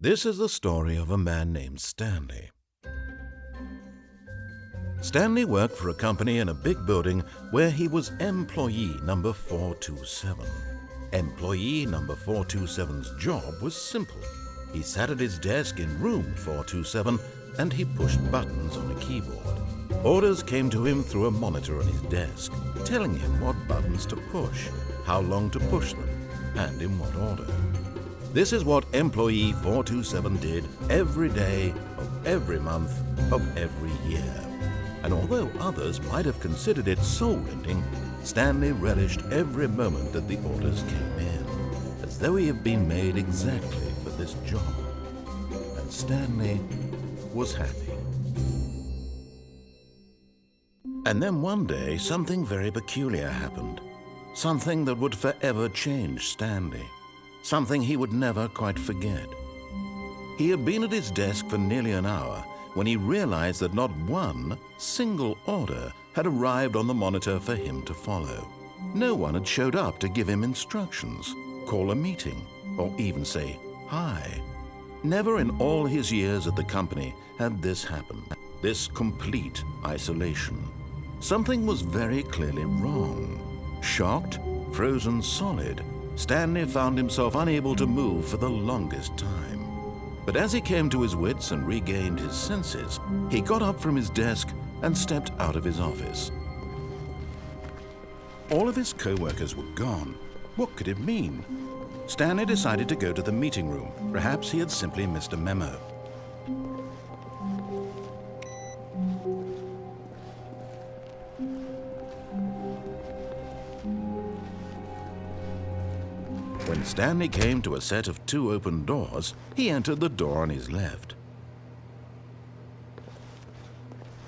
This is the story of a man named Stanley. Stanley worked for a company in a big building where he was employee number 427. Employee number 427's job was simple. He sat at his desk in room 427 and he pushed buttons on a keyboard. Orders came to him through a monitor on his desk, telling him what buttons to push, how long to push them, and in what order. This is what employee 427 did every day of every month of every year. And although others might have considered it soul-rending, Stanley relished every moment that the orders came in, as though he had been made exactly for this job. And Stanley was happy. And then one day, something very peculiar happened. Something that would forever change Stanley. Something he would never quite forget. He had been at his desk for nearly an hour when he realized that not one single order had arrived on the monitor for him to follow. No one had showed up to give him instructions, call a meeting, or even say hi. Never in all his years at the company had this happened, this complete isolation. Something was very clearly wrong. Shocked, frozen solid, Stanley found himself unable to move for the longest time. But as he came to his wits and regained his senses, he got up from his desk and stepped out of his office. All of his co-workers were gone. What could it mean? Stanley decided to go to the meeting room. Perhaps he had simply missed a memo. When Stanley came to a set of 2 open doors, he entered the door on his left.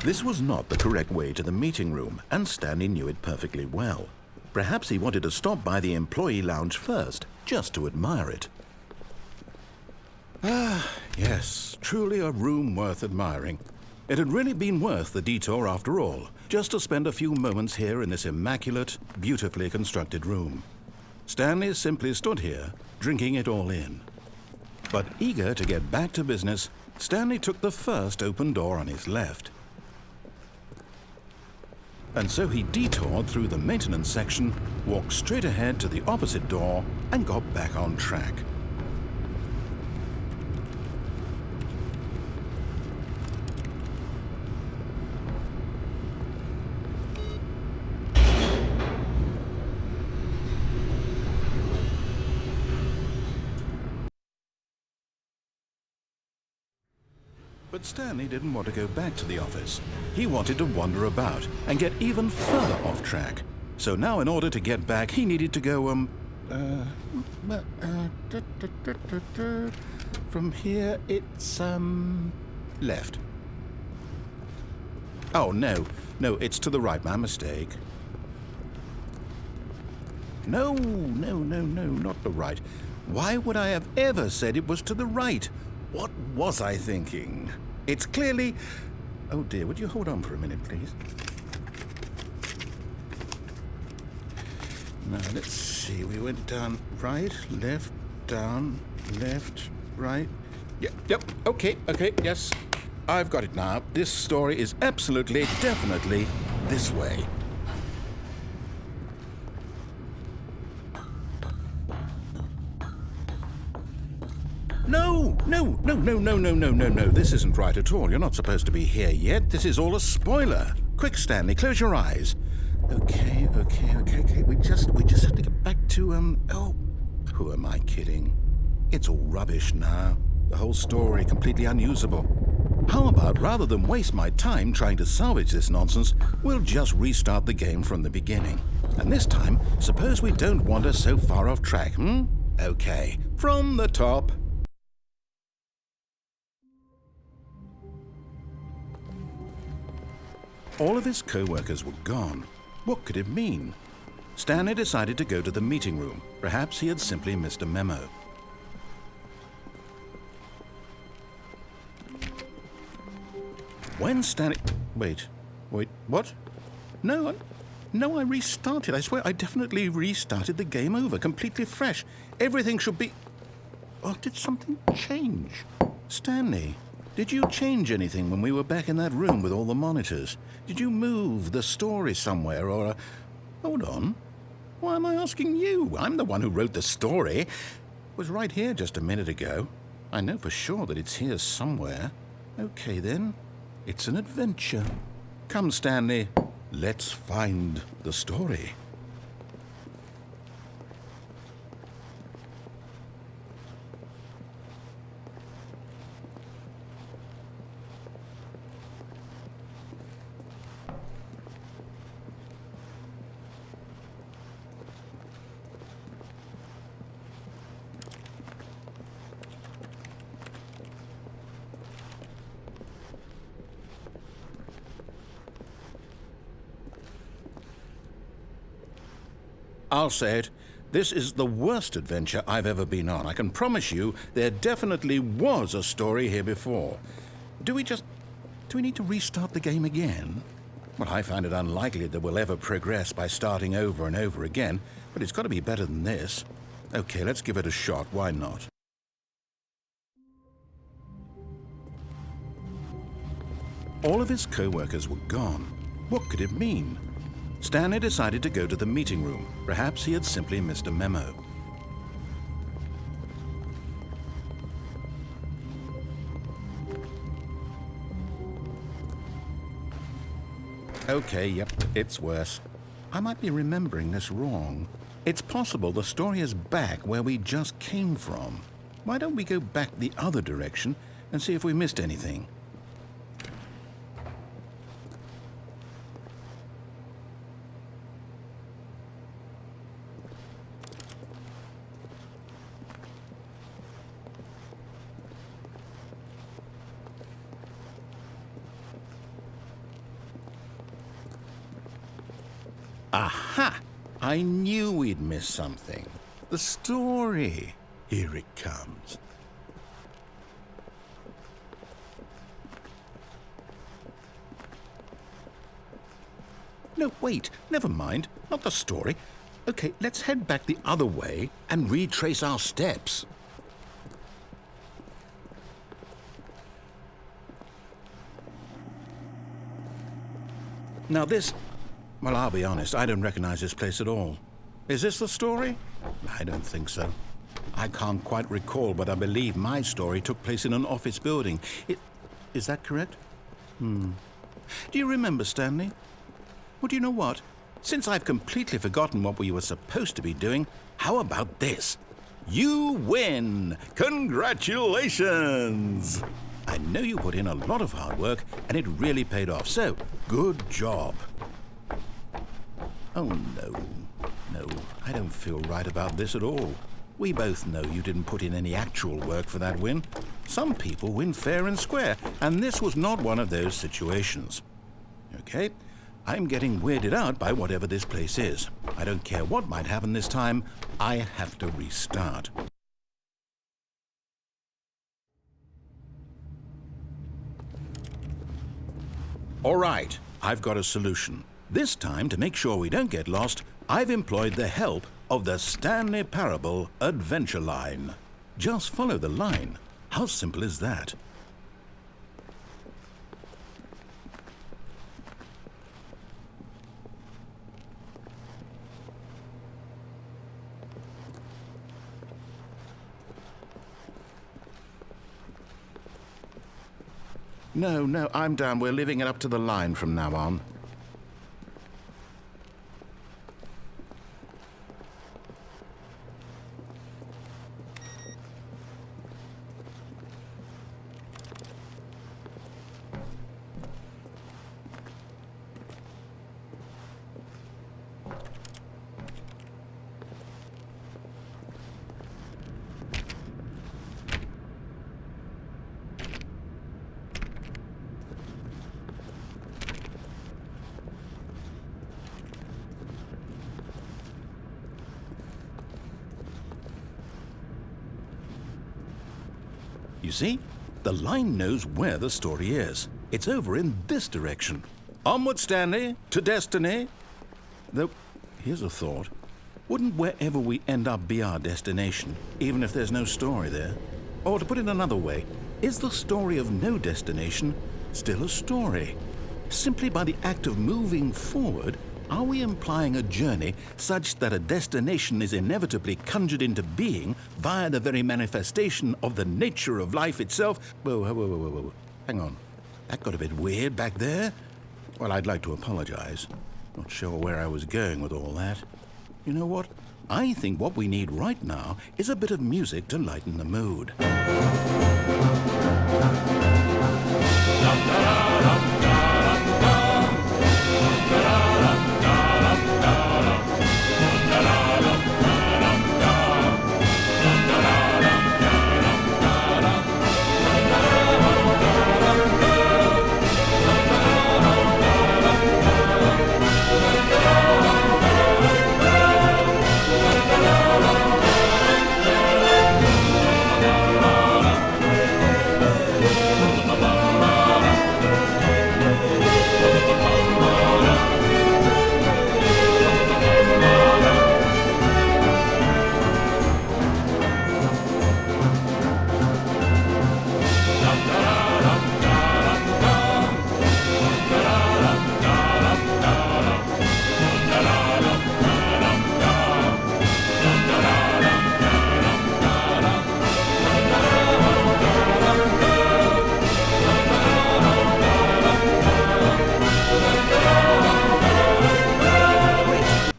This was not the correct way to the meeting room, and Stanley knew it perfectly well. Perhaps he wanted to stop by the employee lounge first, just to admire it. Ah, yes, truly a room worth admiring. It had really been worth the detour after all, just to spend a few moments here in this immaculate, beautifully constructed room. Stanley simply stood here, drinking it all in. But eager to get back to business, Stanley took the first open door on his left. And so he detoured through the maintenance section, walked straight ahead to the opposite door, and got back on track. But Stanley didn't want to go back to the office. He wanted to wander about and get even further off track. So now in order to get back, he needed to go, from here it's, left. Oh, no, it's to the right, my mistake. No, not the right. Why would I have ever said it was to the right? What was I thinking? It's clearly... Oh dear, would you hold on for a minute, please? Now, let's see. We went down right, left, down, left, right. Yep, okay, yes. I've got it now. This story is absolutely, definitely this way. No. This isn't right at all. You're not supposed to be here yet. This is all a spoiler. Quick, Stanley, close your eyes. Okay. We just have to get back to, oh, who am I kidding? It's all rubbish now. The whole story completely unusable. How about, rather than waste my time trying to salvage this nonsense, we'll just restart the game from the beginning. And this time, suppose we don't wander so far off track, Okay, from the top. All of his co-workers were gone. What could it mean? Stanley decided to go to the meeting room. Perhaps he had simply missed a memo. When Stanley... Wait, what? No, I restarted. I swear I definitely restarted the game over, completely fresh. Everything should be... Or did something change? Stanley, did you change anything when we were back in that room with all the monitors? Did you move the story somewhere or... Hold on. Why am I asking you? I'm the one who wrote the story. It was right here just a minute ago. I know for sure that it's here somewhere. Okay, then. It's an adventure. Come, Stanley. Let's find the story. I'll say it. This is the worst adventure I've ever been on. I can promise you there definitely was a story here before. Do we need to restart the game again? Well, I find it unlikely that we'll ever progress by starting over and over again, but it's got to be better than this. Okay, let's give it a shot. Why not? All of his co-workers were gone. What could it mean? Stanley decided to go to the meeting room. Perhaps he had simply missed a memo. Okay, yep, it's worse. I might be remembering this wrong. It's possible the story is back where we just came from. Why don't we go back the other direction and see if we missed anything? Aha! I knew we'd miss something. The story. Here it comes. No, wait. Never mind. Not the story. Okay, let's head back the other way and retrace our steps. Now this... Well, I'll be honest, I don't recognize this place at all. Is this the story? I don't think so. I can't quite recall, but I believe my story took place in an office building. Is that correct? Do you remember, Stanley? Well, do you know what? Since I've completely forgotten what we were supposed to be doing, how about this? You win! Congratulations! I know you put in a lot of hard work, and it really paid off, so good job. Oh, no, I don't feel right about this at all. We both know you didn't put in any actual work for that win. Some people win fair and square, and this was not one of those situations. Okay, I'm getting weirded out by whatever this place is. I don't care what might happen this time, I have to restart. All right, I've got a solution. This time, to make sure we don't get lost, I've employed the help of the Stanley Parable Adventure Line. Just follow the line. How simple is that? No, I'm down. We're leaving it up to the line from now on. You see, the line knows where the story is. It's over in this direction. Onward, Stanley, to destiny. Though, here's a thought. Wouldn't wherever we end up be our destination, even if there's no story there? Or to put it another way, is the story of no destination still a story? Simply by the act of moving forward, are we implying a journey such that a destination is inevitably conjured into being via the very manifestation of the nature of life itself? Whoa. Hang on. That got a bit weird back there. Well, I'd like to apologize. Not sure where I was going with all that. You know what? I think what we need right now is a bit of music to lighten the mood.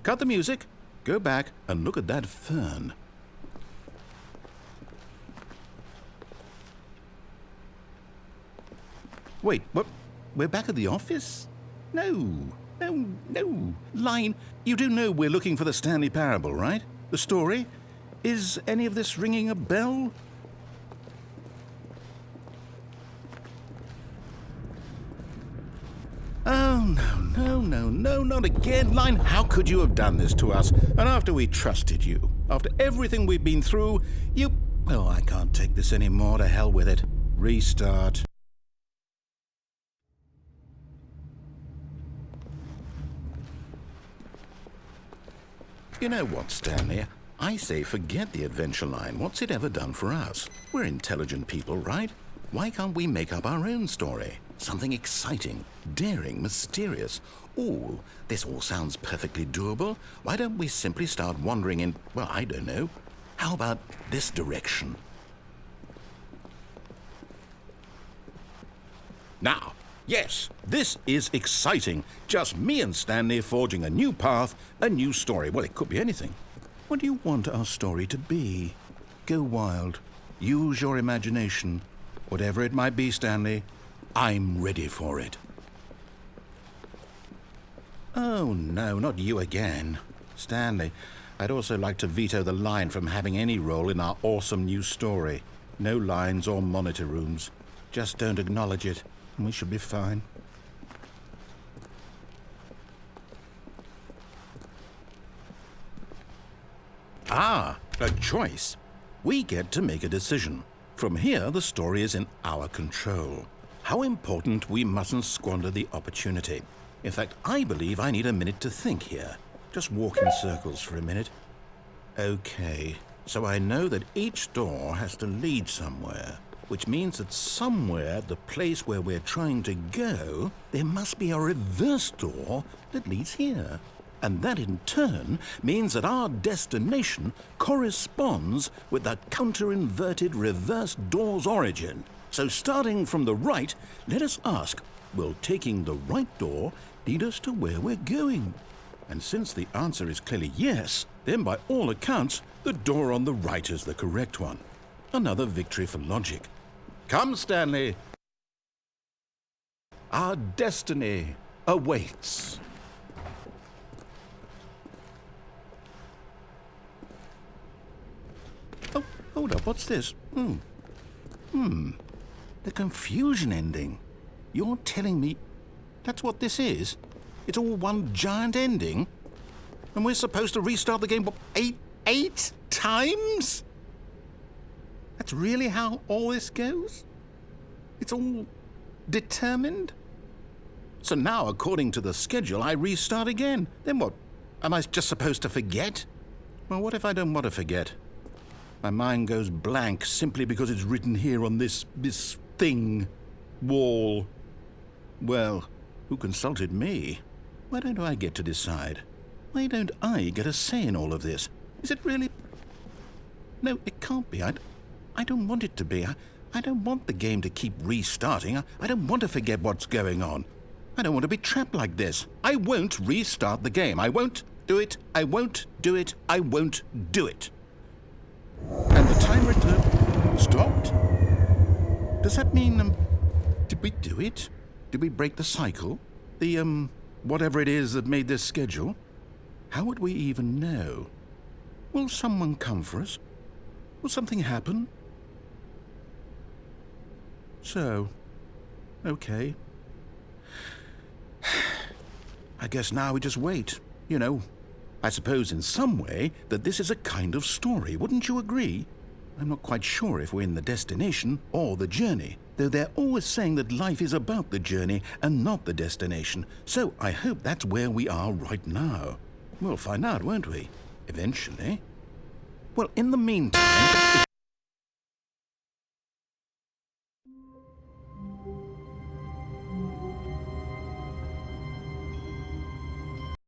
Cut the music, go back and look at that fern. Wait, what? We're back at the office? No. Line, you do know we're looking for the Stanley parable, right? The story? Is any of this ringing a bell? Oh, no, not again. Line, how could you have done this to us? And after we trusted you, after everything we've been through, you... Oh, I can't take this anymore. To hell with it. Restart. You know what, Stanley? I say forget the adventure line. What's it ever done for us? We're intelligent people, right? Why can't we make up our own story? Something exciting, daring, mysterious. Ooh, this all sounds perfectly doable. Why don't we simply start wandering in, well, I don't know. How about this direction? Now, yes, this is exciting. Just me and Stanley forging a new path, a new story. Well, it could be anything. What do you want our story to be? Go wild. Use your imagination. Whatever it might be, Stanley, I'm ready for it. Oh, no, not you again. Stanley, I'd also like to veto the line from having any role in our awesome new story. No lines or monitor rooms. Just don't acknowledge it, and we should be fine. Ah, a choice. We get to make a decision. From here, the story is in our control. How important we mustn't squander the opportunity. In fact, I believe I need a minute to think here. Just walk in circles for a minute. Okay, so I know that each door has to lead somewhere, which means that somewhere at the place where we're trying to go, there must be a reverse door that leads here. And that in turn means that our destination corresponds with the counter-inverted reverse door's origin. So starting from the right, let us ask, will taking the right door lead us to where we're going? And since the answer is clearly yes, then by all accounts, the door on the right is the correct one. Another victory for logic. Come, Stanley. Our destiny awaits. Oh, hold up, what's this? The Confussion ending. You're telling me that's what this is? It's all one giant ending? And we're supposed to restart the game, what, eight times? That's really how all this goes? It's all determined? So now, according to the schedule, I restart again. Then what? Am I just supposed to forget? Well, what if I don't want to forget? My mind goes blank simply because it's written here on this thing, wall. Well, who consulted me? Why don't I get to decide? Why don't I get a say in all of this? Is it really? No, it can't be. I don't want it to be. I don't want the game to keep restarting. I don't want to forget what's going on. I don't want to be trapped like this. I won't restart the game. I won't do it. I won't do it. I won't do it. And the timer stopped? Does that mean, did we do it? Did we break the cycle? The, whatever it is that made this schedule? How would we even know? Will someone come for us? Will something happen? So, okay. I guess now we just wait, you know. I suppose in some way that this is a kind of story, wouldn't you agree? I'm not quite sure if we're in the destination or the journey, though they're always saying that life is about the journey and not the destination, so I hope that's where we are right now. We'll find out, won't we? Eventually. Well, in the meantime...